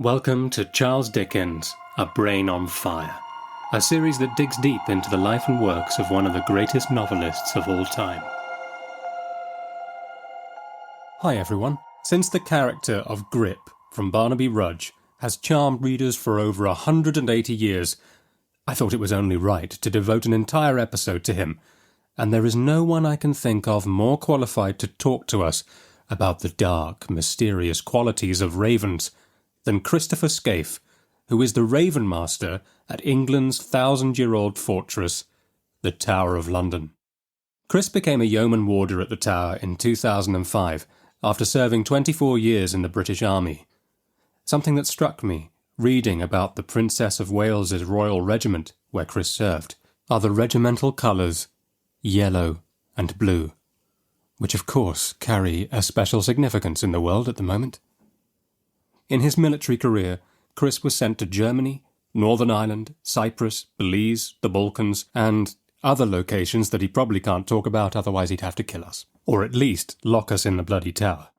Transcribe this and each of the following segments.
Welcome to Charles Dickens, A Brain on Fire, a series that digs deep into the life and works of one of the greatest novelists of all time. Hi everyone. Since the character of Grip from Barnaby Rudge has charmed readers for over 180 years, I thought it was only right to devote an entire episode to him, and there is no one I can think of more qualified to talk to us about the dark, mysterious qualities of ravens than Christopher Skaife, who is the Ravenmaster at England's 1,000-year-old fortress, the Tower of London. Chris became a yeoman warder at the Tower in 2005 after serving 24 years in the British Army. Something that struck me, reading about the Princess of Wales's Royal Regiment, where Chris served, are the regimental colours, yellow and blue, which of course carry a special significance in the world at the moment. In his military career, Chris was sent to Germany, Northern Ireland, Cyprus, Belize, the Balkans, and other locations that he probably can't talk about, otherwise he'd have to kill us. Or at least lock us in the bloody tower.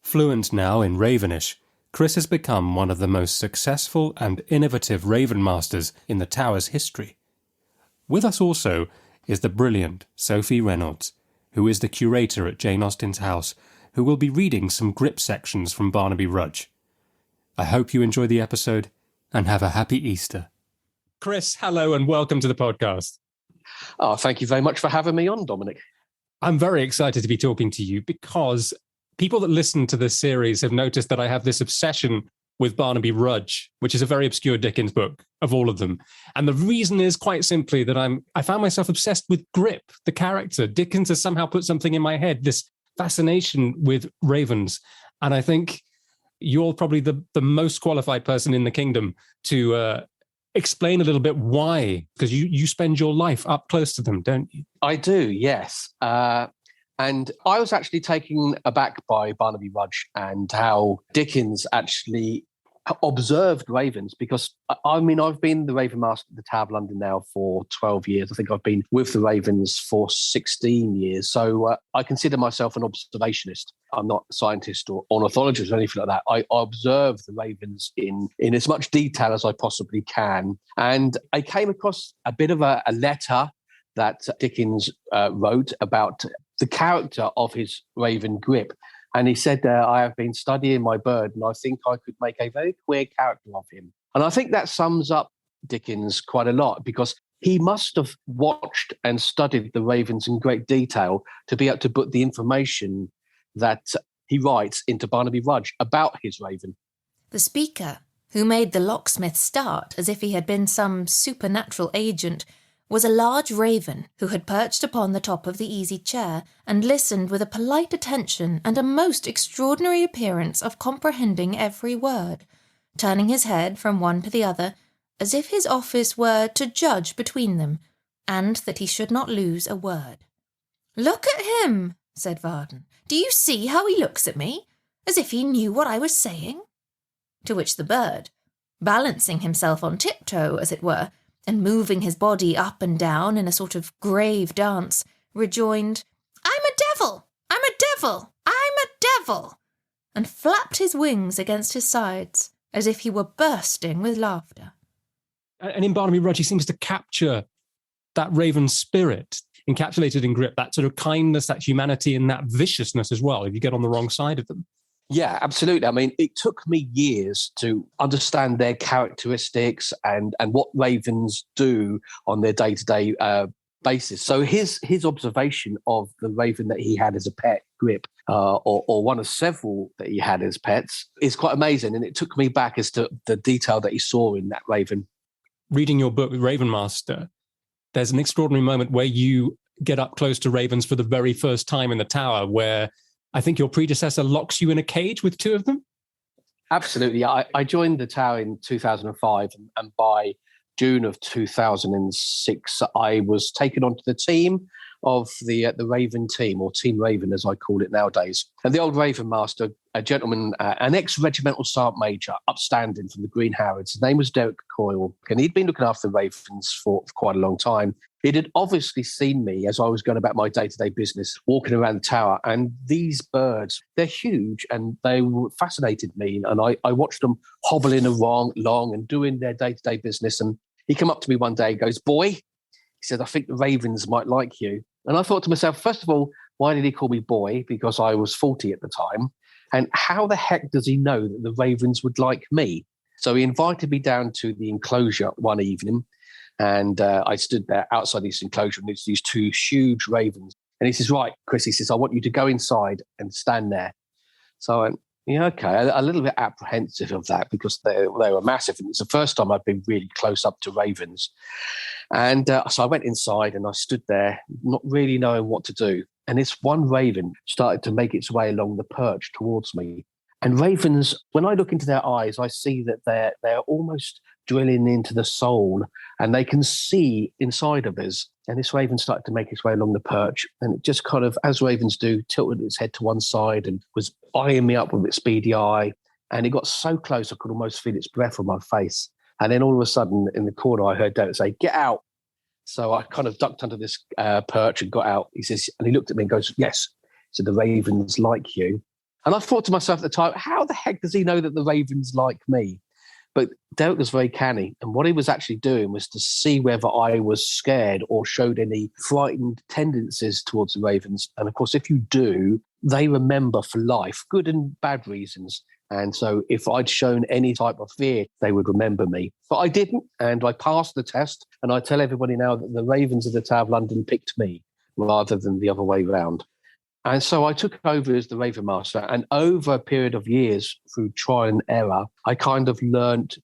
Fluent now in Ravenish, Chris has become one of the most successful and innovative Ravenmasters in the Tower's history. With us also is the brilliant Sophie Reynolds, who is the curator at Jane Austen's house, who will be reading some Grip sections from Barnaby Rudge. I hope you enjoy the episode and have a happy Easter. Chris, hello and welcome to the podcast. Oh, thank you very much for having me on, Dominic. I'm very excited to be talking to you because people that listen to this series have noticed that I have this obsession with Barnaby Rudge, which is a very obscure Dickens book of all of them. And the reason is quite simply that I found myself obsessed with Grip, the character. Dickens has somehow put something in my head, this fascination with ravens. And I think you're probably the most qualified person in the kingdom to explain a little bit why, because you spend your life up close to them, don't you? I do, yes. And I was actually taken aback by Barnaby Rudge and how Dickens actually observed ravens, because, I've been the Ravenmaster at the Tower of London now for 12 years. I think I've been with the ravens for 16 years. So I consider myself an observationist. I'm not a scientist or ornithologist or anything like that. I observe the ravens in as much detail as I possibly can. And I came across a bit of a letter that Dickens wrote about the character of his raven Grip. And he said, I have been studying my bird and I think I could make a very queer character of him. And I think that sums up Dickens quite a lot, because he must have watched and studied the ravens in great detail to be able to put the information that he writes into Barnaby Rudge about his raven. The speaker, who made the locksmith start as if he had been some supernatural agent, was a large raven who had perched upon the top of the easy chair and listened with a polite attention and a most extraordinary appearance of comprehending every word, turning his head from one to the other, as if his office were to judge between them, and that he should not lose a word. "Look at him," said Varden. "Do you see how he looks at me? As if he knew what I was saying?" To which the bird, balancing himself on tiptoe, as it were, and moving his body up and down in a sort of grave dance, rejoined, "I'm a devil! I'm a devil! I'm a devil!" and flapped his wings against his sides, as if he were bursting with laughter. And in Barnaby Rudge, he seems to capture that raven spirit, encapsulated in Grip, that sort of kindness, that humanity, and that viciousness as well, if you get on the wrong side of them. Yeah, absolutely. I mean, it took me years to understand their characteristics and what ravens do on their day-to-day basis. So his observation of the raven that he had as a pet, Grip, or one of several that he had as pets, is quite amazing. And it took me back as to the detail that he saw in that raven. Reading your book, Ravenmaster, there's an extraordinary moment where you get up close to ravens for the very first time in the tower, where I think your predecessor locks you in a cage with two of them? Absolutely. I joined the tower in 2005, and by June of 2006, I was taken onto the team of the Raven team, or Team Raven, as I call it nowadays. And the old Ravenmaster, a gentleman, an ex-regimental sergeant major, upstanding from the Green Howards, his name was Derek Coyle, and he'd been looking after the Ravens for quite a long time. It had obviously seen me as I was going about my day-to-day business, walking around the tower. And these birds, they're huge and they fascinated me. And I watched them hobbling along and doing their day-to-day business. And he came up to me one day and goes, "Boy," he said, "I think the ravens might like you." And I thought to myself, first of all, why did he call me boy? Because I was 40 at the time. And how the heck does he know that the ravens would like me? So he invited me down to the enclosure one evening. And I stood there outside this enclosure and there's these two huge ravens. And he says, "Right, Chris," he says, "I want you to go inside and stand there." So I went, yeah, okay. A little bit apprehensive of that because they were massive. And it's the first time I've been really close up to ravens. And so I went inside and I stood there, not really knowing what to do. And this one raven started to make its way along the perch towards me. And ravens, when I look into their eyes, I see that they're almost drilling into the soul and they can see inside of us. And this raven started to make its way along the perch and it just kind of, as ravens do, tilted its head to one side and was eyeing me up with its beady eye. And it got so close, I could almost feel its breath on my face. And then all of a sudden in the corner, I heard Derek say, "Get out." So I kind of ducked under this perch and got out. He says, and he looked at me and goes, "Yes." So the ravens like you. And I thought to myself at the time, how the heck does he know that the ravens like me? But Derek was very canny. And what he was actually doing was to see whether I was scared or showed any frightened tendencies towards the ravens. And of course, if you do, they remember for life, good and bad reasons. And so if I'd shown any type of fear, they would remember me. But I didn't. And I passed the test. And I tell everybody now that the ravens of the Tower of London picked me rather than the other way round. And so I took over as the Ravenmaster, and over a period of years, through trial and error, I kind of learned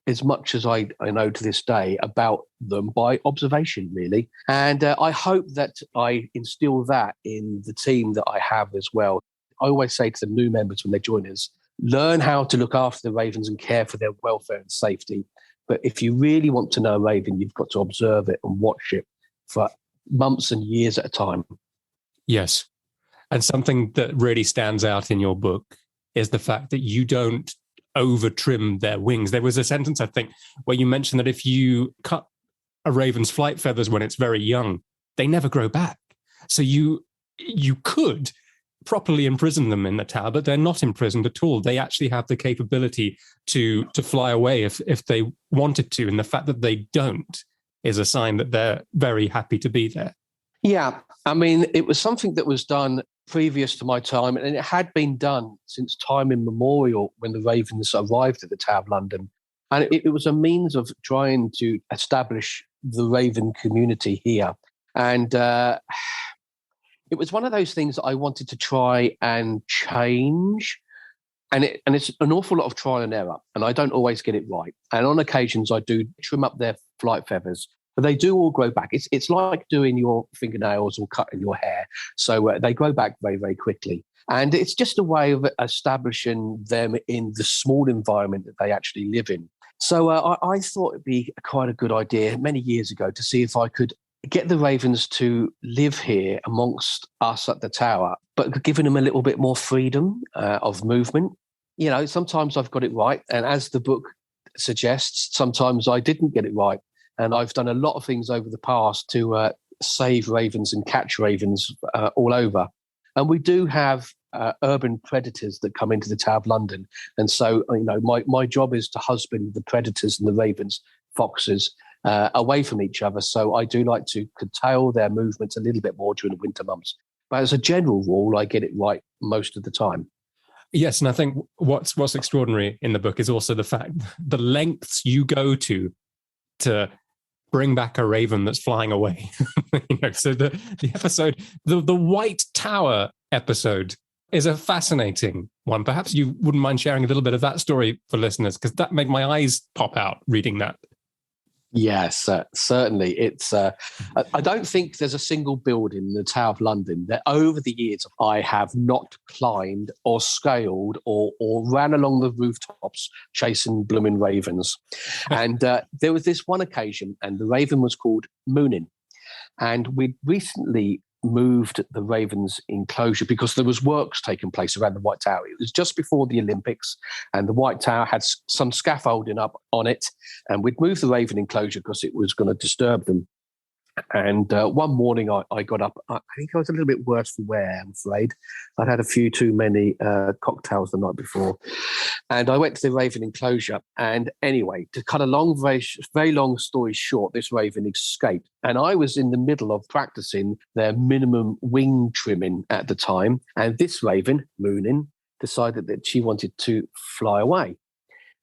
as much as I know to this day about them by observation, really. And I hope that I instill that in the team that I have as well. I always say to the new members when they join us, learn how to look after the ravens and care for their welfare and safety. But if you really want to know a raven, you've got to observe it and watch it for months and years at a time. Yes. And something that really stands out in your book is the fact that you don't over trim their wings. There was a sentence, I think, where you mentioned that if you cut a raven's flight feathers when it's very young, they never grow back. So you could properly imprison them in the tower, but they're not imprisoned at all. They actually have the capability to fly away if they wanted to. And the fact that they don't is a sign that they're very happy to be there. Yeah, I mean, it was something that was done previous to my time, and it had been done since time immemorial when the ravens arrived at the Tower of London. And it was a means of trying to establish the raven community here. And it was one of those things that I wanted to try and change. And it's an awful lot of trial and error, and I don't always get it right. And on occasions, I do trim up their flight feathers. But they do all grow back. It's like doing your fingernails or cutting your hair. So they grow back very, very quickly. And it's just a way of establishing them in the small environment that they actually live in. So I thought it'd be quite a good idea many years ago to see if I could get the ravens to live here amongst us at the tower, but giving them a little bit more freedom of movement. You know, sometimes I've got it right. And as the book suggests, sometimes I didn't get it right. And I've done a lot of things over the past to save ravens and catch ravens all over. And we do have urban predators that come into the Tower of London. And so, you know, my job is to husband the predators and the ravens, foxes, away from each other. So I do like to curtail their movements a little bit more during the winter months. But as a general rule, I get it right most of the time. Yes, and I think what's extraordinary in the book is also the fact, the lengths you go to bring back a raven that's flying away. So the episode, the White Tower episode is a fascinating one. Perhaps you wouldn't mind sharing a little bit of that story for listeners, because that made my eyes pop out reading that. Yes, certainly. It's. I don't think there's a single building in the Tower of London that over the years I have not climbed or scaled or ran along the rooftops chasing blooming ravens. And there was this one occasion, and the raven was called Moonin. And we'd recently moved the Ravens enclosure because there was works taking place around the White Tower. It was just before the Olympics, and the White Tower had some scaffolding up on it, and we'd moved the Raven enclosure because it was going to disturb them. And one morning I got up. I think I was a little bit worse for wear, I'm afraid. I'd had a few too many cocktails the night before. And I went to the raven enclosure. And anyway, to cut a very long story short, this raven escaped. And I was in the middle of practicing their minimum wing trimming at the time. And this raven, Moonin, decided that she wanted to fly away.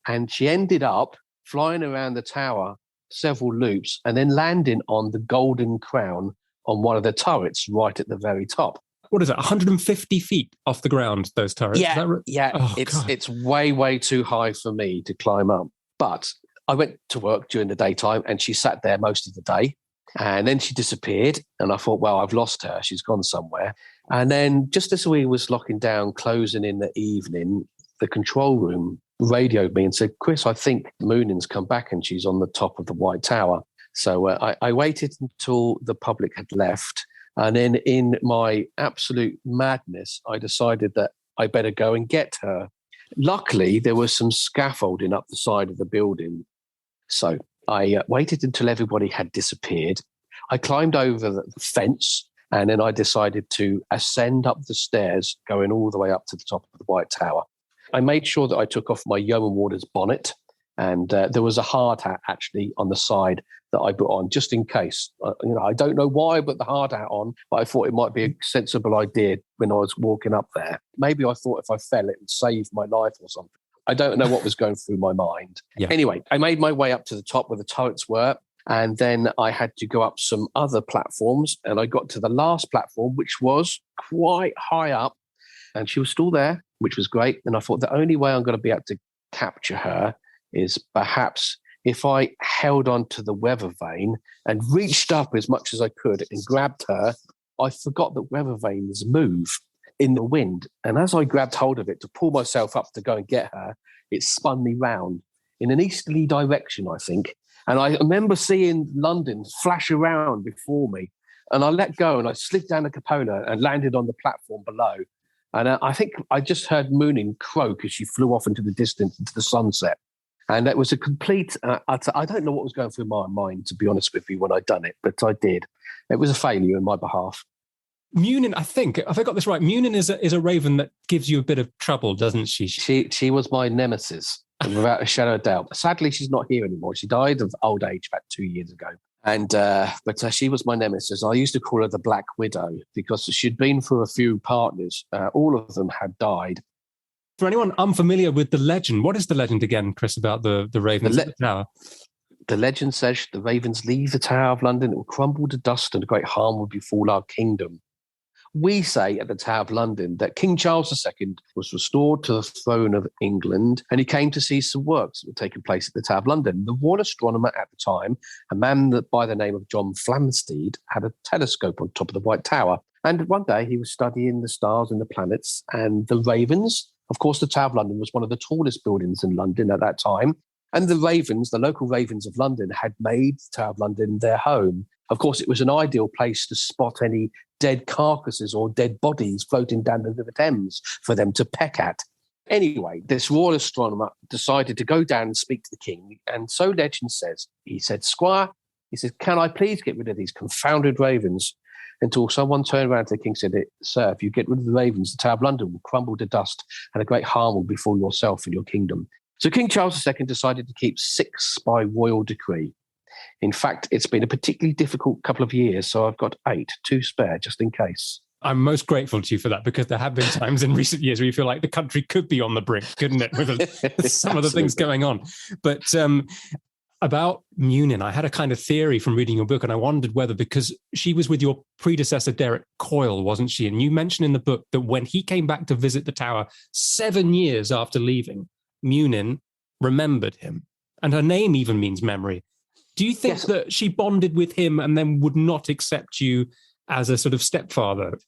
And she ended up flying around the tower several loops and then landing on the golden crown on one of the turrets right at the very top. What is it, 150 feet off the ground, those turrets? Yeah, is that right? Yeah. Oh, it's way too high for me to climb up. But I went to work during the daytime and she sat there most of the day. And then she disappeared. And I thought, well, I've lost her. She's gone somewhere. And then just as we was locking down, closing in the evening, the control room radioed me and said, Chris, I think Moonin's come back and she's on the top of the White Tower. So I waited until the public had left. And then in my absolute madness, I decided that I better go and get her. Luckily, there was some scaffolding up the side of the building. So I waited until everybody had disappeared. I climbed over the fence and then I decided to ascend up the stairs, going all the way up to the top of the White Tower. I made sure that I took off my yeoman warder's bonnet, and there was a hard hat actually on the side that I put on just in case. I don't know why I put the hard hat on, but I thought it might be a sensible idea when I was walking up there. Maybe I thought if I fell, it would save my life or something. I don't know what was going through my mind. Yeah. Anyway, I made my way up to the top where the turrets were, and then I had to go up some other platforms, and I got to the last platform, which was quite high up, and she was still there, which was great. And I thought the only way I'm going to be able to capture her is perhaps if I held on to the weather vane and reached up as much as I could and grabbed her. I forgot that weather vanes move in the wind. And as I grabbed hold of it to pull myself up to go and get her, it spun me round in an easterly direction, I think. And I remember seeing London flash around before me. And I let go and I slid down the cupola and landed on the platform below. And I think I just heard Moonin croak as she flew off into the distance, into the sunset. And it was a complete, I don't know what was going through my mind, to be honest with you, when I'd done it, but I did. It was a failure on my behalf. Moonin, I think, if I got this right, Moonin is a raven that gives you a bit of trouble, doesn't she? She was my nemesis, without a shadow of doubt. Sadly, she's not here anymore. She died of old age about 2 years ago. But she was my nemesis. I used to call her the Black Widow because she'd been through a few partners. All of them had died. For anyone unfamiliar with the legend, what is the legend again, Chris, about the ravens at the tower? The legend says the ravens leave the Tower of London, it will crumble to dust and great harm will befall our kingdom. We say at the Tower of London that King Charles II was restored to the throne of England and he came to see some works that were taking place at the Tower of London. The royal astronomer at the time, a man by the name of John Flamsteed, had a telescope on top of the White Tower. And one day he was studying the stars and the planets and the ravens. Of course, the Tower of London was one of the tallest buildings in London at that time. And the ravens, the local ravens of London, had made the Tower of London their home. Of course, it was an ideal place to spot any dead carcasses or dead bodies floating down the River Thames for them to peck at. Anyway, this royal astronomer decided to go down and speak to the king. And so legend says, he said, Squire, he said, can I please get rid of these confounded ravens? Until someone turned around to the king and said, sir, if you get rid of the ravens, the Tower of London will crumble to dust and a great harm will befall yourself and your kingdom. So King Charles II decided to keep 6 by royal decree. In fact, it's been a particularly difficult couple of years, so I've got 8, 2 spare, just in case. I'm most grateful to you for that, because there have been times in recent years where you feel like the country could be on the brink, couldn't it, with some of the things going on. But about Moonin, I had a kind of theory from reading your book, and I wondered whether, because she was with your predecessor, Derek Coyle, wasn't she? And you mentioned in the book that when he came back to visit the tower 7 years after leaving, Moonin remembered him. And her name even means memory. Do you think that she bonded with him and then would not accept you as a sort of stepfather?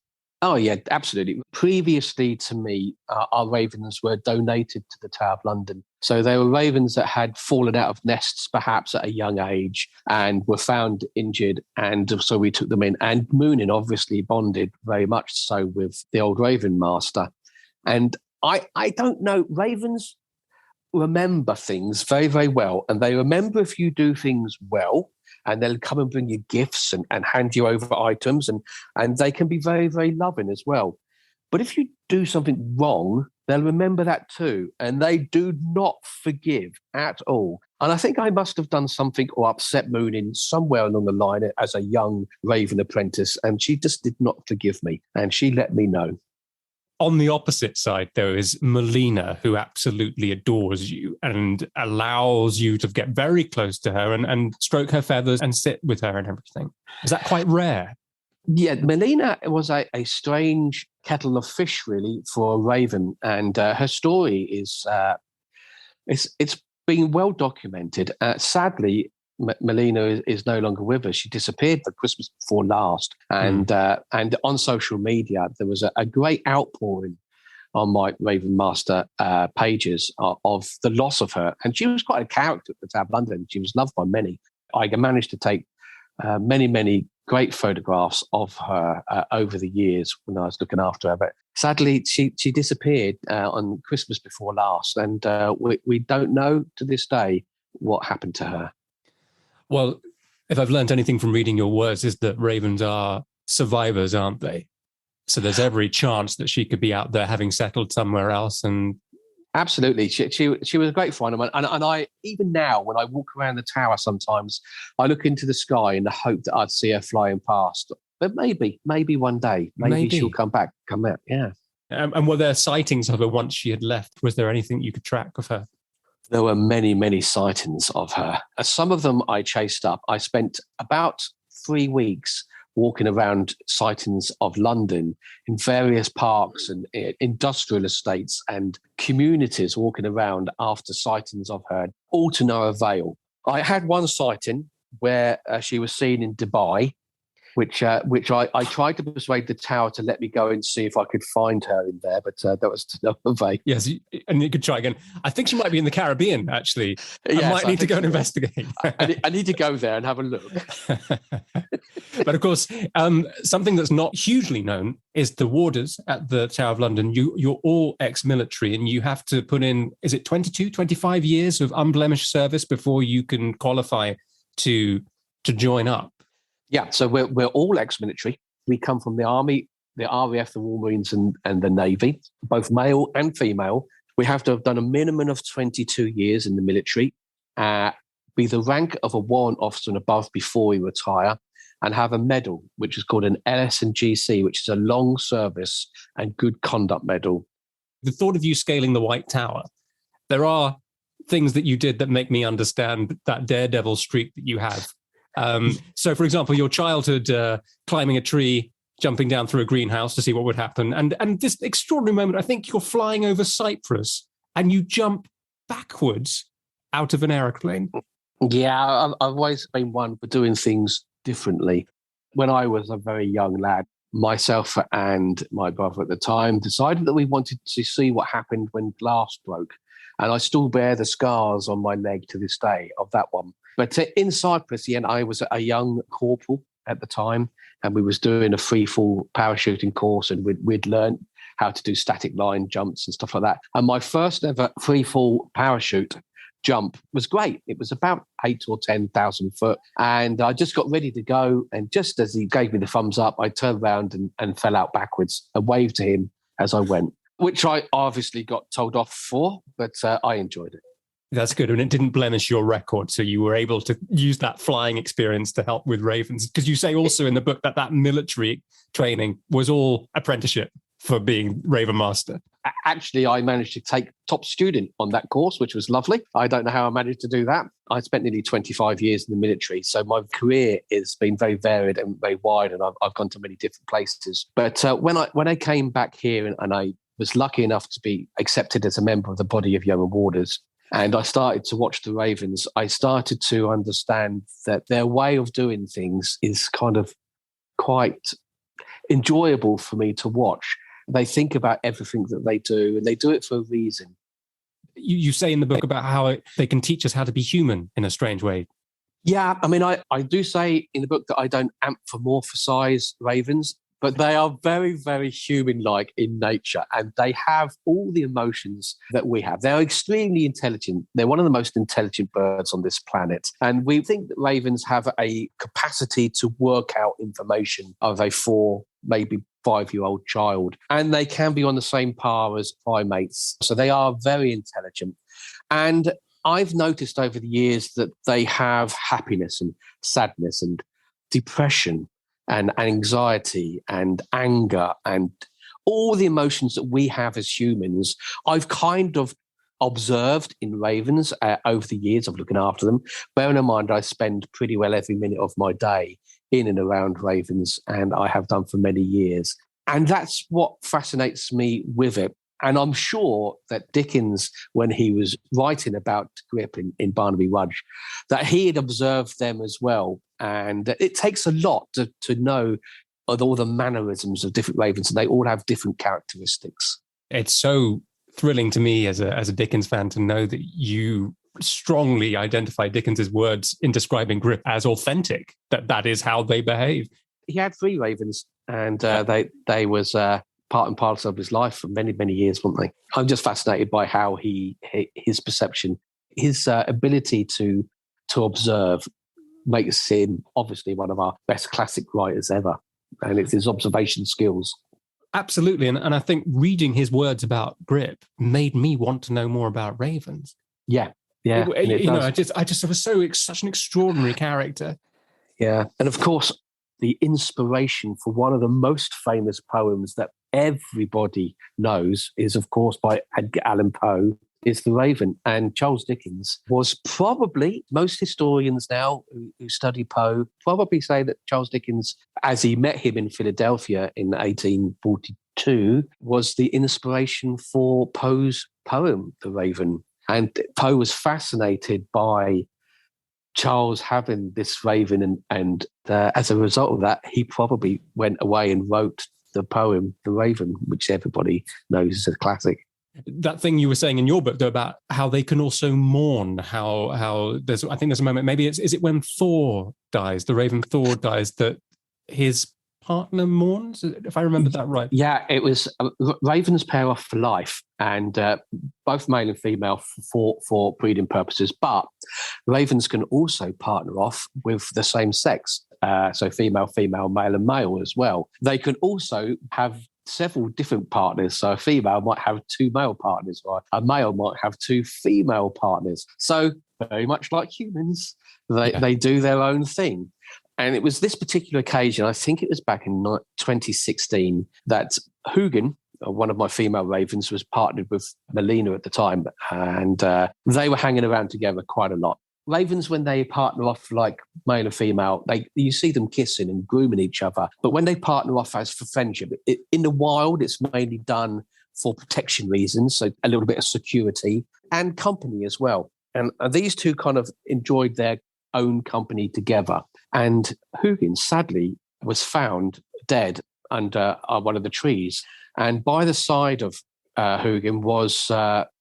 Oh, yeah, absolutely. Previously to me, our ravens were donated to the Tower of London. So they were ravens that had fallen out of nests perhaps at a young age and were found injured. And so we took them in. And Moonin obviously bonded very much so with the old Ravenmaster. And I don't know, ravens, remember things very, very well. And they remember if you do things well, and they'll come and bring you gifts and hand you over items, and they can be very, very loving as well. But if you do something wrong, they'll remember that too. And they do not forgive at all. And I think I must have done something or upset Moonin somewhere along the line as a young Raven apprentice, and she just did not forgive me. And she let me know. On the opposite side, there is Melina, who absolutely adores you and allows you to get very close to her and stroke her feathers and sit with her and everything. Is that quite rare? Yeah, Melina was a strange kettle of fish, really, for a Raven. And her story is, it's been well documented. Sadly, Melina is no longer with us. She disappeared the Christmas before last. And on social media, there was a great outpouring on my Ravenmaster pages of the loss of her. And she was quite a character at the Tower of London. She was loved by many. I managed to take many great photographs of her over the years when I was looking after her. But sadly, she disappeared on Christmas before last. And we don't know to this day what happened to her. Well, if I've learned anything from reading your words, is that ravens are survivors, aren't they? So there's every chance that she could be out there having settled somewhere else. And absolutely, she was a great friend of mine. And I, even now, when I walk around the tower, sometimes I look into the sky in the hope that I'd see her flying past. But maybe one day, maybe she'll come out. Yeah. And were there sightings of her once she had left? Was there anything you could track of her? There were many sightings of her. Some of them I chased up. I spent about 3 weeks walking around sightings of London in various parks and industrial estates and communities, walking around after sightings of her, all to no avail. I had one sighting where she was seen in Dubai, which I tried to persuade the tower to let me go and see if I could find her in there, but that was to no avail. Yes, and you could try again. I think she might be in the Caribbean, actually. I might need to go and investigate. I need to go there and have a look. But of course, something that's not hugely known is the warders at the Tower of London. You're all ex-military, and you have to put in, is it 22, 25 years of unblemished service before you can qualify to join up? Yeah, so we're all ex-military. We come from the Army, the RAF, the War Marines, and the Navy, both male and female. We have to have done a minimum of 22 years in the military, be the rank of a warrant officer and above before we retire, and have a medal, which is called an LS&GC, which is a long service and good conduct medal. The thought of you scaling the White Tower, there are things that you did that make me understand that daredevil streak that you have. So, for example, your childhood climbing a tree, jumping down through a greenhouse to see what would happen. And this extraordinary moment, I think you're flying over Cyprus and you jump backwards out of an aeroplane. Yeah, I've always been one for doing things differently. When I was a very young lad, myself and my brother at the time decided that we wanted to see what happened when glass broke. And I still bear the scars on my leg to this day of that one. But in Cyprus, I was a young corporal at the time, and we was doing a free-fall parachuting course, and we'd learned how to do static line jumps and stuff like that. And my first ever free-fall parachute jump was great. It was about 8,000 or 10,000 foot. And I just got ready to go. And just as he gave me the thumbs up, I turned around and fell out backwards and waved to him as I went, which I obviously got told off for, but I enjoyed it. That's good. And it didn't blemish your record. So you were able to use that flying experience to help with ravens. Because you say also in the book that military training was all apprenticeship for being Ravenmaster. Actually, I managed to take top student on that course, which was lovely. I don't know how I managed to do that. I spent nearly 25 years in the military. So my career has been very varied and very wide, and I've gone to many different places. But when I came back here and I was lucky enough to be accepted as a member of the body of Yeoman Warders, and I started to watch the Ravens, I started to understand that their way of doing things is kind of quite enjoyable for me to watch. They think about everything that they do, and they do it for a reason. You say in the book about how they can teach us how to be human in a strange way. Yeah, I mean, I do say in the book that I don't anthropomorphisize ravens, but they are very, very human-like in nature, and they have all the emotions that we have. They're extremely intelligent. They're one of the most intelligent birds on this planet, and we think that ravens have a capacity to work out information of a 4, maybe 5-year-old child, and they can be on the same par as primates. So they are very intelligent. And I've noticed over the years that they have happiness and sadness and depression and anxiety and anger and all the emotions that we have as humans. I've kind of observed in ravens over the years of looking after them. Bearing in mind, I spend pretty well every minute of my day in and around ravens, and I have done for many years. And that's what fascinates me with it. And I'm sure that Dickens, when he was writing about Grip in Barnaby Rudge, that he had observed them as well. And it takes a lot to know of all the mannerisms of different ravens, and they all have different characteristics. It's so thrilling to me as a Dickens fan to know that you strongly identify Dickens's words in describing Grip as authentic, that is how they behave. He had 3 ravens, and they was part and parcel of his life for many, many years, weren't they? I'm just fascinated by how his perception, his ability to observe makes him obviously one of our best classic writers ever. And it's his observation skills. Absolutely. And I think reading his words about Grip made me want to know more about ravens. Yeah. I just was such an extraordinary character. Yeah. And of course, the inspiration for one of the most famous poems that everybody knows is, of course, by Edgar Allan Poe, is The Raven. And Charles Dickens was probably, most historians now who study Poe probably say that Charles Dickens, as he met him in Philadelphia in 1842, was the inspiration for Poe's poem, The Raven. And Poe was fascinated by Charles having this raven, and as a result of that, he probably went away and wrote the poem The Raven, which everybody knows is a classic. That thing you were saying in your book, though, about how they can also mourn, how there's a moment, maybe is it when Thor dies, the raven Thor dies, that his partner mourns, if I remember that right? Yeah, it was ravens pair off for life, and both male and female for breeding purposes, but ravens can also partner off with the same sex, so female, male and male as well. They can also have several different partners, so a female might have 2 male partners, or a male might have 2 female partners. So very much like humans, they do their own thing. And it was this particular occasion, I think it was back in 2016, that Hugin, one of my female ravens, was partnered with Melina at the time, and they were hanging around together quite a lot. Ravens, when they partner off like male and female, you see them kissing and grooming each other. But when they partner off as for friendship, in the wild, it's mainly done for protection reasons, so a little bit of security and company as well. And these two kind of enjoyed their own company together. And Hugin, sadly, was found dead under one of the trees. And by the side of Hugin was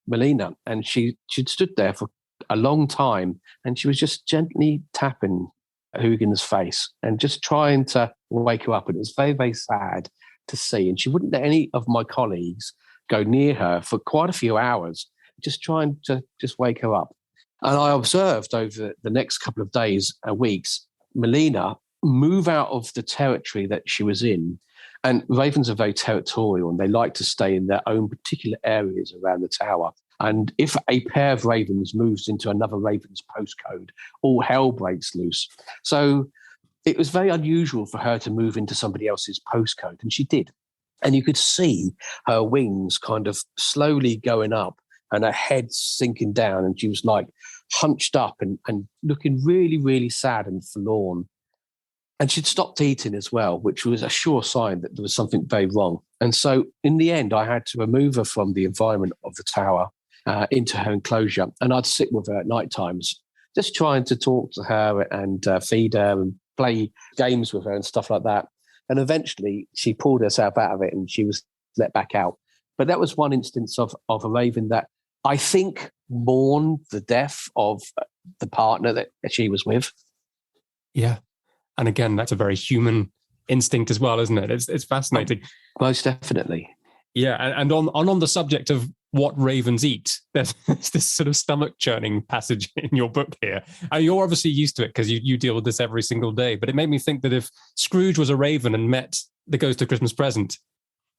Melina, and she'd stood there for a long time, and she was just gently tapping Hugin's face and just trying to wake her up. And it was very, very sad to see. And she wouldn't let any of my colleagues go near her for quite a few hours, just trying to just wake her up. And I observed over the next couple of days and weeks, Melina move out of the territory that she was in. And ravens are very territorial, and they like to stay in their own particular areas around the tower. And if a pair of ravens moves into another raven's postcode, all hell breaks loose. So it was very unusual for her to move into somebody else's postcode, and she did. And you could see her wings kind of slowly going up and her head sinking down, and she was like hunched up and looking really, really sad and forlorn. And she'd stopped eating as well, which was a sure sign that there was something very wrong. And so in the end, I had to remove her from the environment of the tower into her enclosure. And I'd sit with her at night times, just trying to talk to her and feed her and play games with her and stuff like that. And eventually she pulled herself out of it and she was let back out. But that was one instance of a raven that I think mourned the death of the partner that she was with. Yeah. And again, that's a very human instinct as well, isn't it? It's fascinating. Most definitely. Yeah, and on the subject of what ravens eat, there's this sort of stomach churning passage in your book here. You're obviously used to it because you deal with this every single day, but it made me think that if Scrooge was a raven and met the ghost of Christmas Present,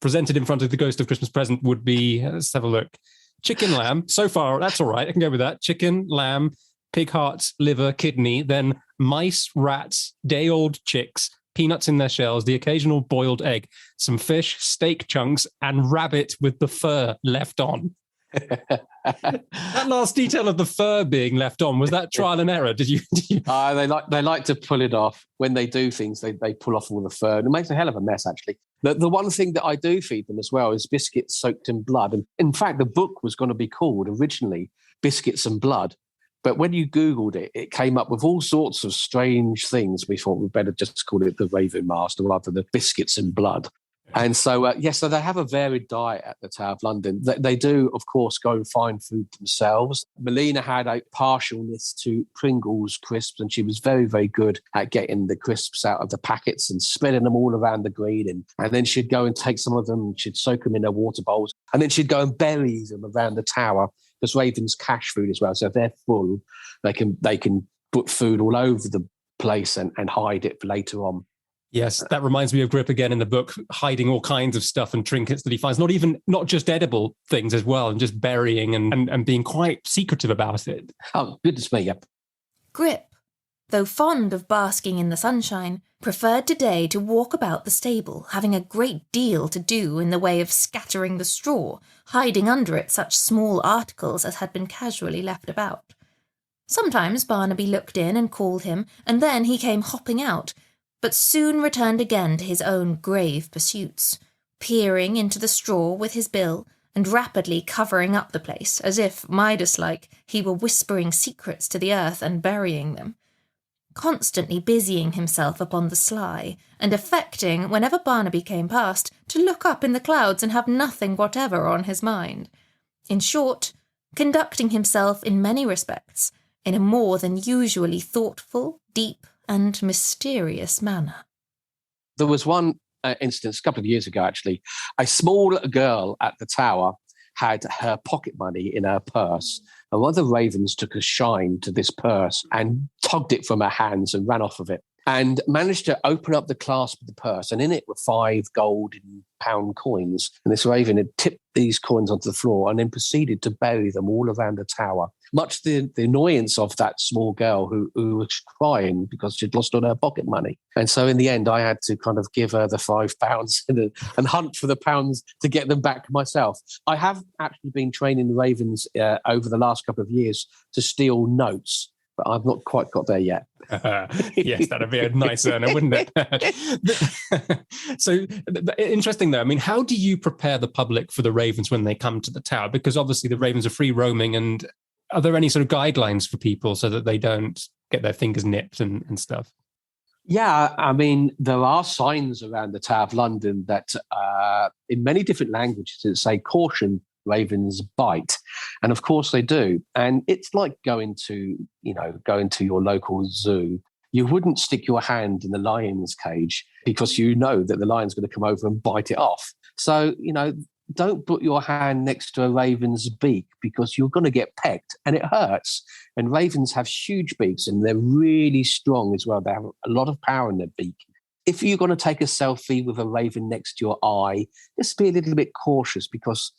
presented in front of the ghost of Christmas Present would be, let's have a look, chicken, lamb. So far, that's all right. I can go with that. Chicken, lamb, pig heart, liver, kidney, then mice, rats, day-old chicks, peanuts in their shells, the occasional boiled egg, some fish, steak chunks, and rabbit with the fur left on. That last detail of the fur being left on, was that trial and error? Did you... They like to pull it off. When they do things, they pull off all the fur. And it makes a hell of a mess, actually. The one thing that I do feed them as well is biscuits soaked in blood. And in fact, the book was going to be called originally Biscuits and Blood. But when you Googled it, it came up with all sorts of strange things. We thought we'd better just call it the Ravenmaster rather than Biscuits and Blood. And so, so they have a varied diet at the Tower of London. They do, of course, go and find food themselves. Melina had a partialness to Pringles crisps, and she was very, very good at getting the crisps out of the packets and spreading them all around the green. And then she'd go and take some of them, and she'd soak them in her water bowls, and then she'd go and bury them around the tower, because ravens cache food as well. So if they're full, they can put food all over the place and hide it for later on. Yes, that reminds me of Grip again in the book, hiding all kinds of stuff and trinkets that he finds, not just edible things as well, and just burying and being quite secretive about it. Oh, goodness me, yep. Grip, though fond of basking in the sunshine, preferred today to walk about the stable, having a great deal to do in the way of scattering the straw, hiding under it such small articles as had been casually left about. Sometimes Barnaby looked in and called him, and then he came hopping out, but soon returned again to his own grave pursuits, peering into the straw with his bill and rapidly covering up the place, as if, Midas-like, he were whispering secrets to the earth and burying them, constantly busying himself upon the sly, and affecting, whenever Barnaby came past, to look up in the clouds and have nothing whatever on his mind. In short, conducting himself in many respects in a more than usually thoughtful, deep, and mysterious manner. There was one instance a couple of years ago, actually. A small girl at the tower had her pocket money in her purse, and one of the ravens took a shine to this purse and tugged it from her hands and ran off with it, and managed to open up the clasp of the purse, and in it were 5 golden pound coins. And this raven had tipped these coins onto the floor and then proceeded to bury them all around the tower, much to the annoyance of that small girl who was crying because she'd lost all her pocket money. And so in the end, I had to kind of give her the £5 and hunt for the pounds to get them back myself. I have actually been training the ravens over the last couple of years to steal notes, but I've not quite got there yet. Yes, that'd be a nice earner, wouldn't it? So interesting, though. I mean, how do you prepare the public for the ravens when they come to the tower? Because obviously the ravens are free roaming, and are there any sort of guidelines for people so that they don't get their fingers nipped and stuff? Yeah, I mean, there are signs around the Tower of London that in many different languages that say caution, ravens bite. And of course they do. And it's like going to your local zoo. You wouldn't stick your hand in the lion's cage because you know that the lion's going to come over and bite it off. So, don't put your hand next to a raven's beak because you're going to get pecked and it hurts. And ravens have huge beaks and they're really strong as well. They have a lot of power in their beak. If you're going to take a selfie with a raven next to your eye, just be a little bit cautious because,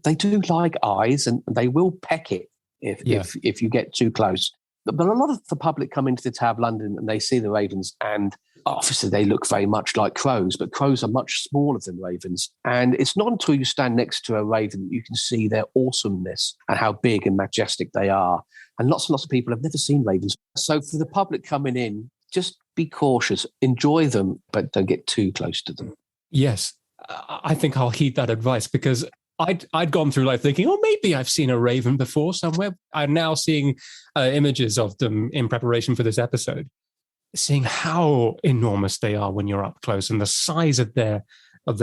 they do like eyes and they will peck it if you get too close. But a lot of the public come into the Tower of London and they see the ravens, and obviously they look very much like crows, but crows are much smaller than ravens. And it's not until you stand next to a raven that you can see their awesomeness and how big and majestic they are. And lots and lots of people have never seen ravens. So for the public coming in, just be cautious, enjoy them, but don't get too close to them. Yes, I think I'll heed that advice because I'd gone through life thinking, maybe I've seen a raven before somewhere. I'm now seeing images of them in preparation for this episode, seeing how enormous they are when you're up close and the size of their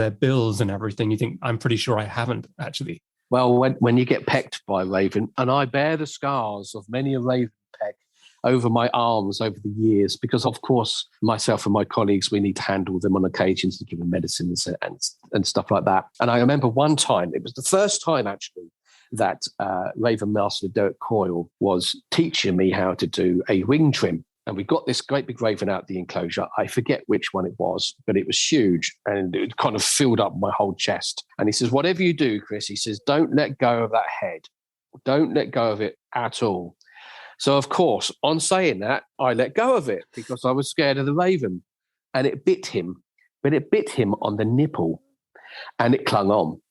bills and everything. You think, I'm pretty sure I haven't actually. Well, when you get pecked by a raven, and I bear the scars of many a raven peck, over my arms over the years because, of course, myself and my colleagues, we need to handle them on occasions to give them medicines and stuff like that. And I remember one time, it was the first time actually that Ravenmaster Derek Coyle was teaching me how to do a wing trim. And we got this great big raven out the enclosure. I forget which one it was, but it was huge and it kind of filled up my whole chest. And he says, whatever you do, Chris, he says, don't let go of that head. Don't let go of it at all. So, of course, on saying that, I let go of it because I was scared of the raven and it bit him. But it bit him on the nipple and it clung on.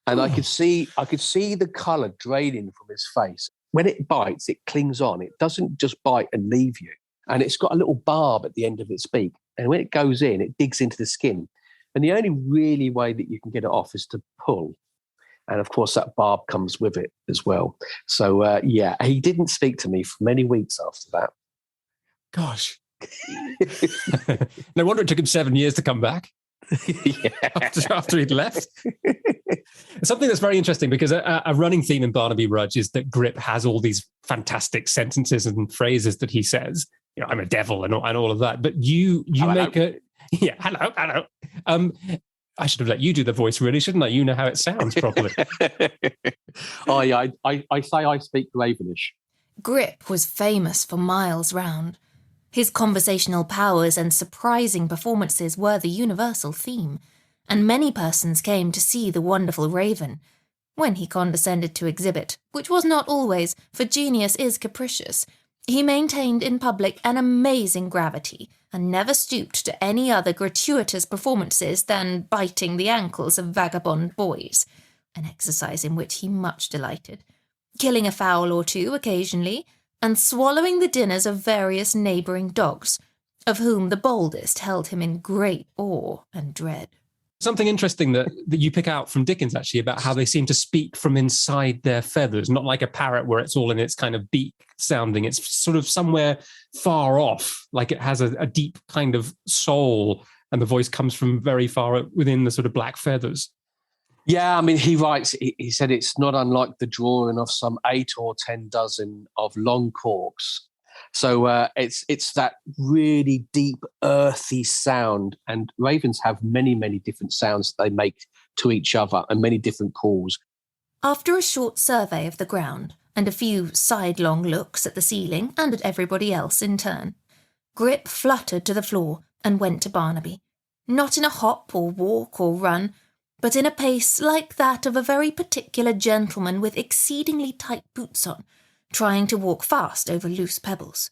And I could see the colour draining from his face. When it bites, it clings on. It doesn't just bite and leave you. And it's got a little barb at the end of its beak. And when it goes in, it digs into the skin. And the only really way that you can get it off is to pull. And of course, that barb comes with it as well. So, he didn't speak to me for many weeks after that. Gosh. No wonder it took him 7 years to come back. after he'd left. Something that's very interesting because a running theme in Barnaby Rudge is that Grip has all these fantastic sentences and phrases that he says. You know, I'm a devil and all of that. But you hello. Make a hello. I should have let you do the voice, really, shouldn't I? You know how it sounds properly. I say I speak Ravenish. Grip was famous for miles round. His conversational powers and surprising performances were the universal theme, and many persons came to see the wonderful raven, when he condescended to exhibit, which was not always, for genius is capricious. He maintained in public an amazing gravity, and never stooped to any other gratuitous performances than biting the ankles of vagabond boys, an exercise in which he much delighted, killing a fowl or two occasionally, and swallowing the dinners of various neighbouring dogs, of whom the boldest held him in great awe and dread. Something interesting that you pick out from Dickens, actually, about how they seem to speak from inside their feathers, not like a parrot where it's all in its kind of beak sounding. It's sort of somewhere far off, like it has a deep kind of soul, and the voice comes from very far within the sort of black feathers. Yeah, I mean, he writes, he said it's not unlike the drawing of some 8 or 10 dozen of long corks. So it's that really deep, earthy sound. And ravens have many, many different sounds that they make to each other and many different calls. After a short survey of the ground and a few sidelong looks at the ceiling and at everybody else in turn, Grip fluttered to the floor and went to Barnaby, not in a hop or walk or run, but in a pace like that of a very particular gentleman with exceedingly tight boots on, trying to walk fast over loose pebbles.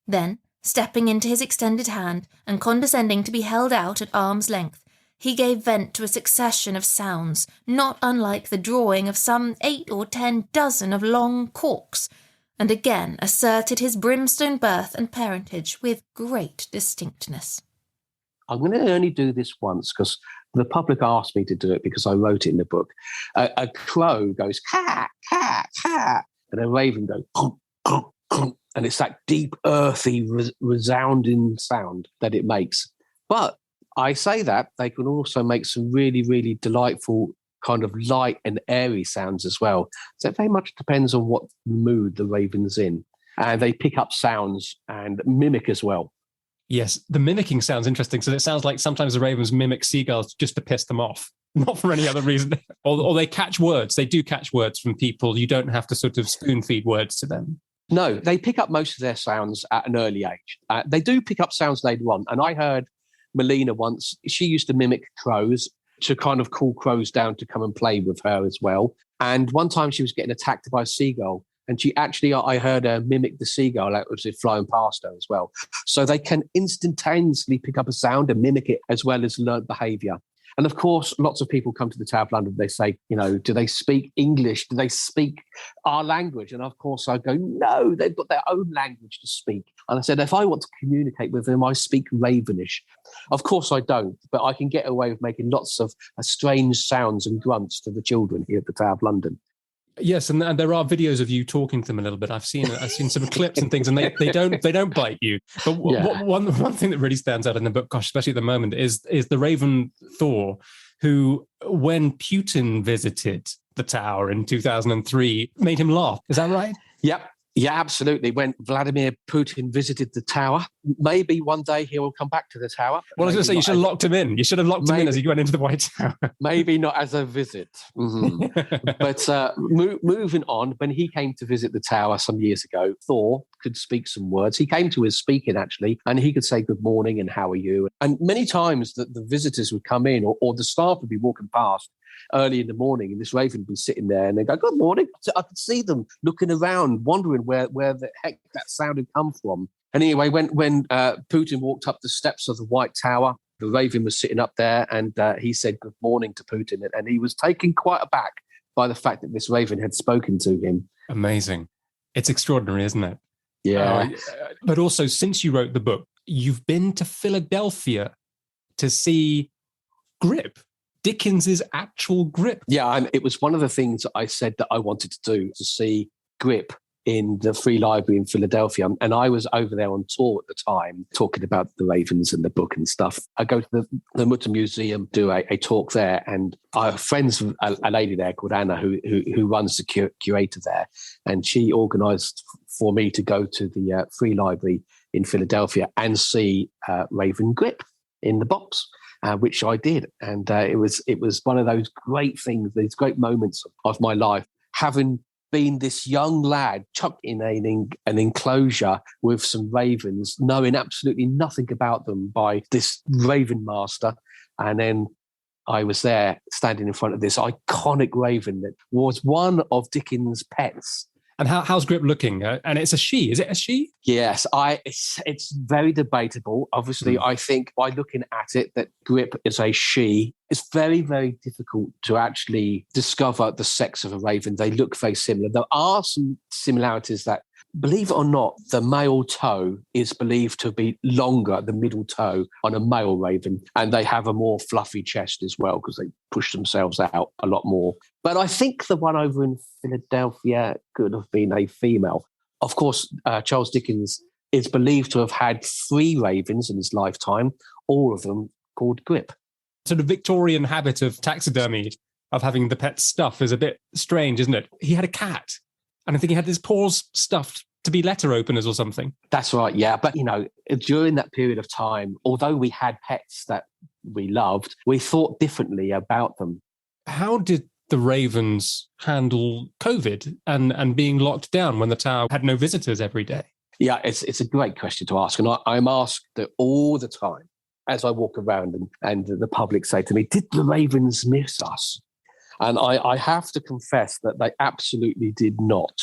Then, stepping into his extended hand and condescending to be held out at arm's length, he gave vent to a succession of sounds not unlike the drawing of some 8 or 10 dozen of long corks, and again asserted his brimstone birth and parentage with great distinctness. I'm going to only do this once because the public asked me to do it because I wrote it in the book. A crow goes, ha, ha, ha, and a raven goes, pum, pum, pum, and it's that deep, earthy, resounding sound that it makes. But I say that they can also make some really, really delightful kind of light and airy sounds as well. So it very much depends on what mood the raven's in. And they pick up sounds and mimic as well. Yes, the mimicking sounds interesting. So it sounds like sometimes the ravens mimic seagulls just to piss them off, not for any other reason. Or they catch words. They do catch words from people. You don't have to sort of spoon feed words to them. No, they pick up most of their sounds at an early age. They do pick up sounds later on. And I heard Melina once, she used to mimic crows to kind of call crows down to come and play with her as well. And one time she was getting attacked by a seagull. And she actually, I heard her mimic the seagull that was flying past her as well. So they can instantaneously pick up a sound and mimic it as well as learn behaviour. And of course, lots of people come to the Tower of London. They say, you know, do they speak English? Do they speak our language? And of course, I go, no, they've got their own language to speak. And I said, if I want to communicate with them, I speak Ravenish. Of course, I don't, but I can get away with making lots of strange sounds and grunts to the children here at the Tower of London. Yes, and there are videos of you talking to them a little bit. I've seen some clips and things, and they don't bite you. But one thing that really stands out in the book, gosh, especially at the moment, is the Raven Thor, who, when Putin visited the tower in 2003, made him laugh. Is that right? Yep. Yeah, absolutely. When Vladimir Putin visited the tower, maybe one day he will come back to the tower. Well, I was going to say, you should have locked him in. You should have locked him in as he went into the White Tower. Maybe not as a visit. Mm-hmm. But moving on, when he came to visit the tower some years ago, Thor could speak some words. He came to his speaking, actually, and he could say good morning and how are you. And many times the visitors would come in or the staff would be walking past early in the morning, and this raven would be sitting there, and they go, "Good morning." So I could see them looking around, wondering where the heck that sound had come from. And anyway, when Putin walked up the steps of the White Tower, the raven was sitting up there, and he said good morning to Putin, and he was taken quite aback by the fact that this raven had spoken to him. Amazing. It's extraordinary, isn't it? Yeah. But also, since you wrote the book, you've been to Philadelphia to see Grip. Dickens's actual Grip. Yeah, it was one of the things I said that I wanted to do, to see Grip in the Free Library in Philadelphia. And I was over there on tour at the time, talking about the ravens and the book and stuff. I go to the Mutter Museum, do a talk there, and I have friends with a lady there called Anna who runs the curator there. And she organised for me to go to the Free Library in Philadelphia and see Raven Grip in the box. Which I did, and it was one of those great things, these great moments of my life, having been this young lad chucked in an enclosure with some ravens, knowing absolutely nothing about them by this Ravenmaster, and then I was there standing in front of this iconic raven that was one of Dickens' pets. And how's Grip looking? And it's a she. Is it a she? Yes, it's very debatable. Obviously, I think by looking at it that Grip is a she. It's very, very difficult to actually discover the sex of a raven. They look very similar. There are some similarities that, believe it or not, the male toe is believed to be longer, the middle toe, on a male raven. And they have a more fluffy chest as well because they push themselves out a lot more. But I think the one over in Philadelphia could have been a female. Of course, Charles Dickens is believed to have had 3 ravens in his lifetime, all of them called Grip. So the Victorian habit of taxidermy, of having the pet stuff, is a bit strange, isn't it? He had a cat, and I think he had his paws stuffed to be letter openers or something. That's right, yeah. But, during that period of time, although we had pets that we loved, we thought differently about them. How did the ravens handle COVID and being locked down when the tower had no visitors every day? Yeah, it's a great question to ask. And I'm asked it all the time as I walk around and the public say to me, did the ravens miss us? And I have to confess that they absolutely did not.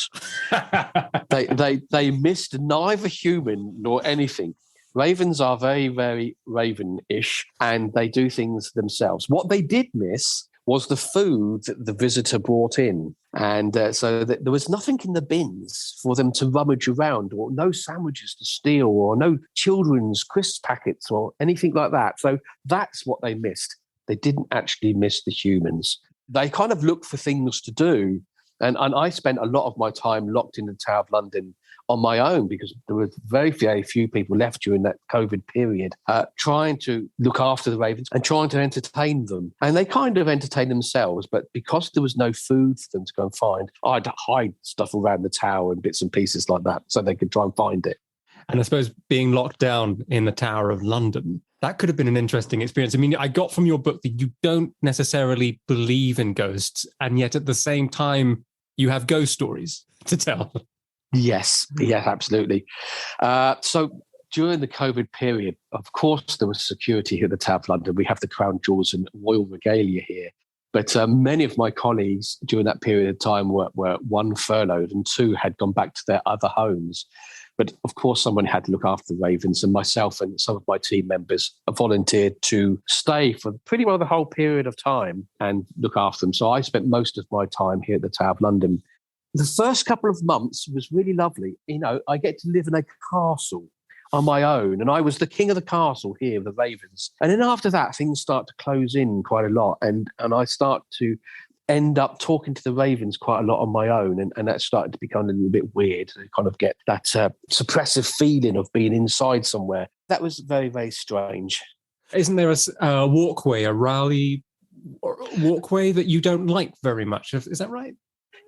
They missed neither human nor anything. Ravens are very, very raven-ish, and they do things themselves. What they did miss was the food that the visitor brought in. And so there was nothing in the bins for them to rummage around, or no sandwiches to steal, or no children's crisp packets or anything like that. So that's what they missed. They didn't actually miss the humans. They kind of looked for things to do. And I spent a lot of my time locked in the Tower of London on my own because there were very few people left during that COVID period, trying to look after the ravens and trying to entertain them. And they kind of entertained themselves, but because there was no food for them to go and find, I'd hide stuff around the tower and bits and pieces like that so they could try and find it. And I suppose being locked down in the Tower of London, that could have been an interesting experience. I mean, I got from your book that you don't necessarily believe in ghosts, and yet at the same time, you have ghost stories to tell. Yes, absolutely. So during the COVID period, of course, there was security here at the Tower of London. We have the crown jewels and royal regalia here. But many of my colleagues during that period of time were 1 furloughed and 2 had gone back to their other homes. But of course, someone had to look after the ravens, and myself and some of my team members volunteered to stay for pretty well the whole period of time and look after them. So I spent most of my time here at the Tower of London. The first couple of months was really lovely. I get to live in a castle on my own, and I was the king of the castle here, the ravens. And then after that, things start to close in quite a lot, and I start to end up talking to the ravens quite a lot on my own, and that started to become a little bit weird. To kind of get that suppressive feeling of being inside somewhere. That was very, very strange. Isn't there a walkway, a Raleigh walkway that you don't like very much? Is that right?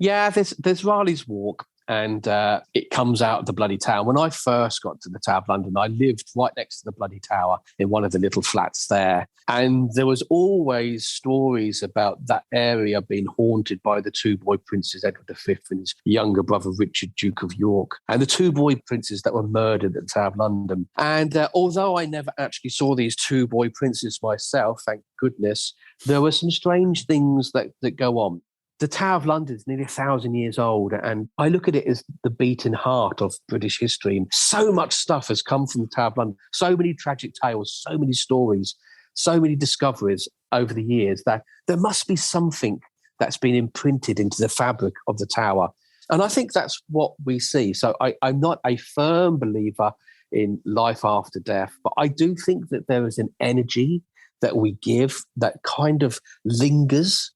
Yeah, there's Raleigh's Walk. and it comes out of the bloody tower. When I first got to the Tower of London, I lived right next to the bloody tower in one of the little flats there. And there was always stories about that area being haunted by the two boy princes, Edward V and his younger brother, Richard, Duke of York, and the two boy princes that were murdered at the Tower of London. And although I never actually saw these two boy princes myself, thank goodness, there were some strange things that go on. The Tower of London is nearly 1,000 years old, and I look at it as the beating heart of British history. And so much stuff has come from the Tower of London, so many tragic tales, so many stories, so many discoveries over the years, that there must be something that's been imprinted into the fabric of the tower. And I think that's what we see. So I'm not a firm believer in life after death, but I do think that there is an energy that we give that kind of lingers.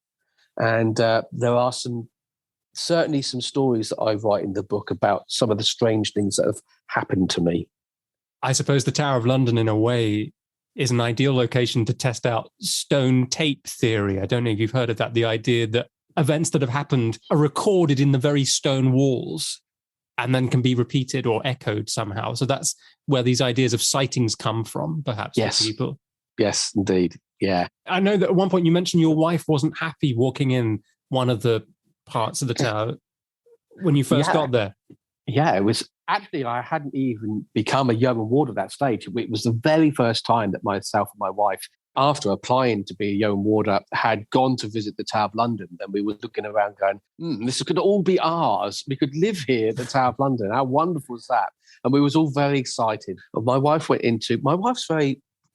And there are certainly some stories that I write in the book about some of the strange things that have happened to me. I suppose the Tower of London, in a way, is an ideal location to test out stone tape theory. I don't know if you've heard of that, the idea that events that have happened are recorded in the very stone walls and then can be repeated or echoed somehow. So that's where these ideas of sightings come from, perhaps, yes. for people. Yes, indeed. Yeah. I know that at one point you mentioned your wife wasn't happy walking in one of the parts of the tower when you first got there. Yeah, it was actually, I hadn't even become a yeoman ward at that stage. It was the very first time that myself and my wife, after applying to be a yeoman warder, had gone to visit the Tower of London. And we were looking around going, this could all be ours. We could live here at the Tower of London. How wonderful is that? And we was all very excited. And my wife's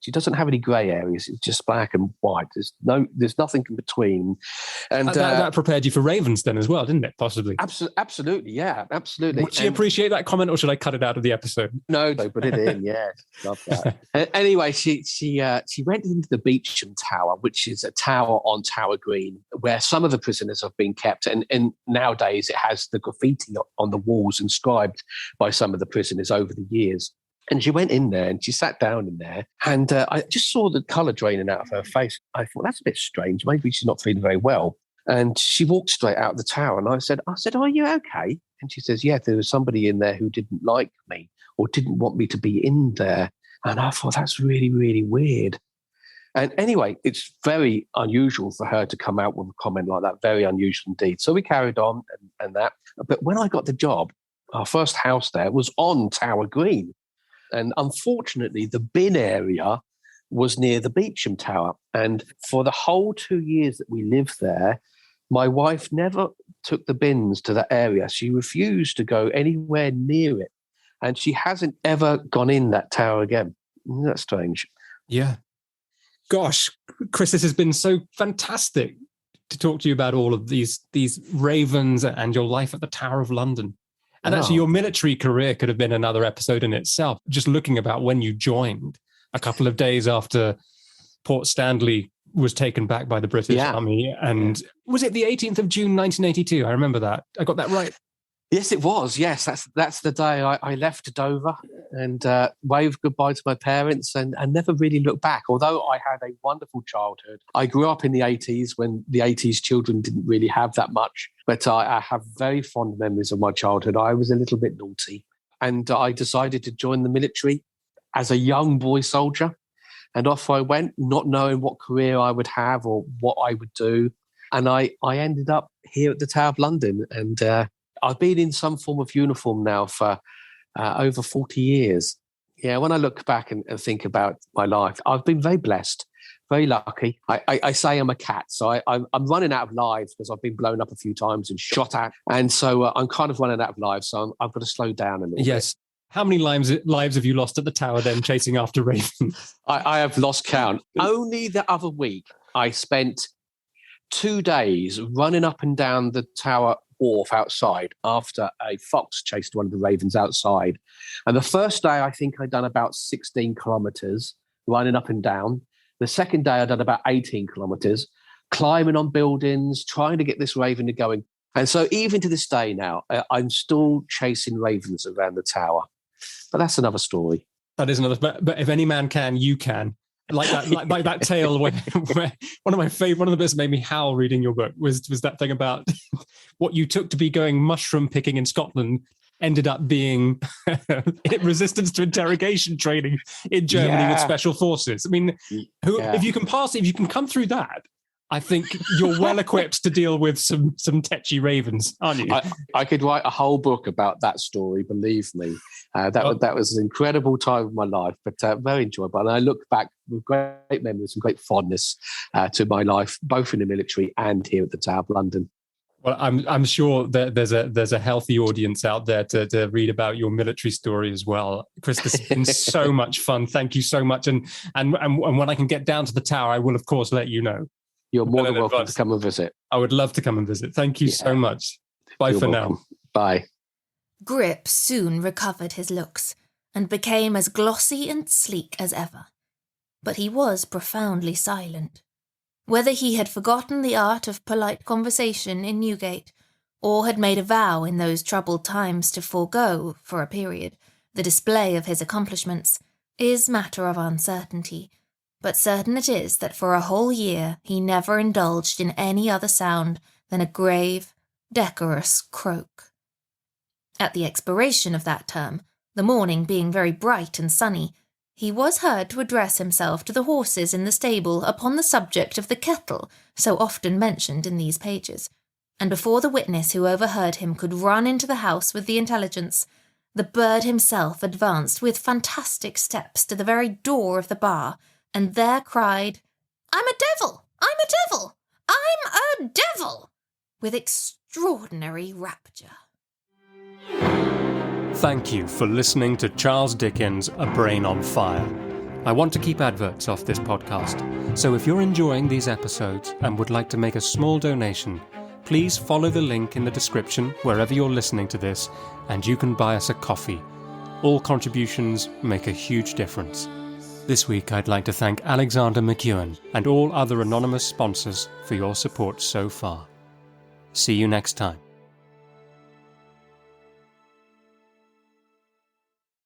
she doesn't have any grey areas. It's just black and white. There's nothing in between. And that prepared you for ravens then as well, didn't it? Possibly. Absolutely. Yeah, absolutely. Would she appreciate that comment, or should I cut it out of the episode? No, put it in. Yeah, love that. Anyway, she went into the Beauchamp Tower, which is a tower on Tower Green, where some of the prisoners have been kept. And nowadays it has the graffiti on the walls inscribed by some of the prisoners over the years. And she went in there and she sat down in there, and I just saw the colour draining out of her face. I thought, that's a bit strange. Maybe she's not feeling very well. And she walked straight out of the tower, and I said, are you okay? And she says, yeah, there was somebody in there who didn't like me or didn't want me to be in there. And I thought, that's really, really weird. And anyway, it's very unusual for her to come out with a comment like that, very unusual indeed. So we carried on and that. But when I got the job, our first house there was on Tower Green. And unfortunately, the bin area was near the Beauchamp Tower. And for the whole 2 years that we lived there, my wife never took the bins to that area. She refused to go anywhere near it. And she hasn't ever gone in that tower again. Isn't that strange? Yeah. Gosh, Chris, this has been so fantastic to talk to you about all of these ravens and your life at the Tower of London. And actually, your military career could have been another episode in itself. Just looking about when you joined a couple of days after Port Stanley was taken back by the British Army. And was it the 18th of June, 1982? I remember that. I got that right. Yes, it was. Yes, that's the day I left Dover and waved goodbye to my parents and never really looked back. Although I had a wonderful childhood. I grew up in the 80s when the 80s children didn't really have that much. But I have very fond memories of my childhood. I was a little bit naughty. And I decided to join the military as a young boy soldier. And off I went, not knowing what career I would have or what I would do. And I ended up here at the Tower of London. And I've been in some form of uniform now for over 40 years. Yeah, when I look back and think about my life, I've been very blessed, very lucky. I say I'm a cat, so I'm running out of lives because I've been blown up a few times and shot at. And so I'm kind of running out of lives, so I've got to slow down a little bit. How many lives have you lost at the tower then, chasing after ravens? I have lost count. Only the other week, I spent 2 days running up and down the tower wharf outside after a fox chased one of the ravens outside. And the first day, I think I'd done about 16 kilometres running up and down. The second day, I'd done about 18 kilometres, climbing on buildings, trying to get this raven to going. And so even to this day now, I'm still chasing ravens around the tower. But that's another story. That is another. But if any man can, you can. like that tale where one of the bits that made me howl reading your book was that thing about what you took to be going mushroom picking in Scotland ended up being resistance to interrogation training in Germany with special forces. I mean, if you can come through that, I think you're well equipped to deal with some tetchy ravens, aren't you? I could write a whole book about that story, believe me. That was an incredible time of my life, but very enjoyable. And I look back with great memories and great fondness to my life, both in the military and here at the Tower of London. Well, I'm sure that there's a healthy audience out there to read about your military story as well. Chris, this has been so much fun. Thank you so much. And when I can get down to the Tower, I will of course let you know. You're more than welcome to come and visit. I would love to come and visit. Thank you so much. Bye for now. Bye. Grip soon recovered his looks and became as glossy and sleek as ever. But he was profoundly silent. Whether he had forgotten the art of polite conversation in Newgate, or had made a vow in those troubled times to forego, for a period, the display of his accomplishments, is matter of uncertainty. But certain it is that for a whole year he never indulged in any other sound than a grave, decorous croak. At the expiration of that term, the morning being very bright and sunny, he was heard to address himself to the horses in the stable upon the subject of the kettle so often mentioned in these pages, and before the witness who overheard him could run into the house with the intelligence, the bird himself advanced with fantastic steps to the very door of the bar, and there cried, "I'm a devil! I'm a devil! I'm a devil!" with extraordinary rapture. Thank you for listening to Charles Dickens' A Brain on Fire. I want to keep adverts off this podcast, so if you're enjoying these episodes and would like to make a small donation, please follow the link in the description wherever you're listening to this, and you can buy us a coffee. All contributions make a huge difference. This week I'd like to thank Alexander McEwen and all other anonymous sponsors for your support so far. See you next time.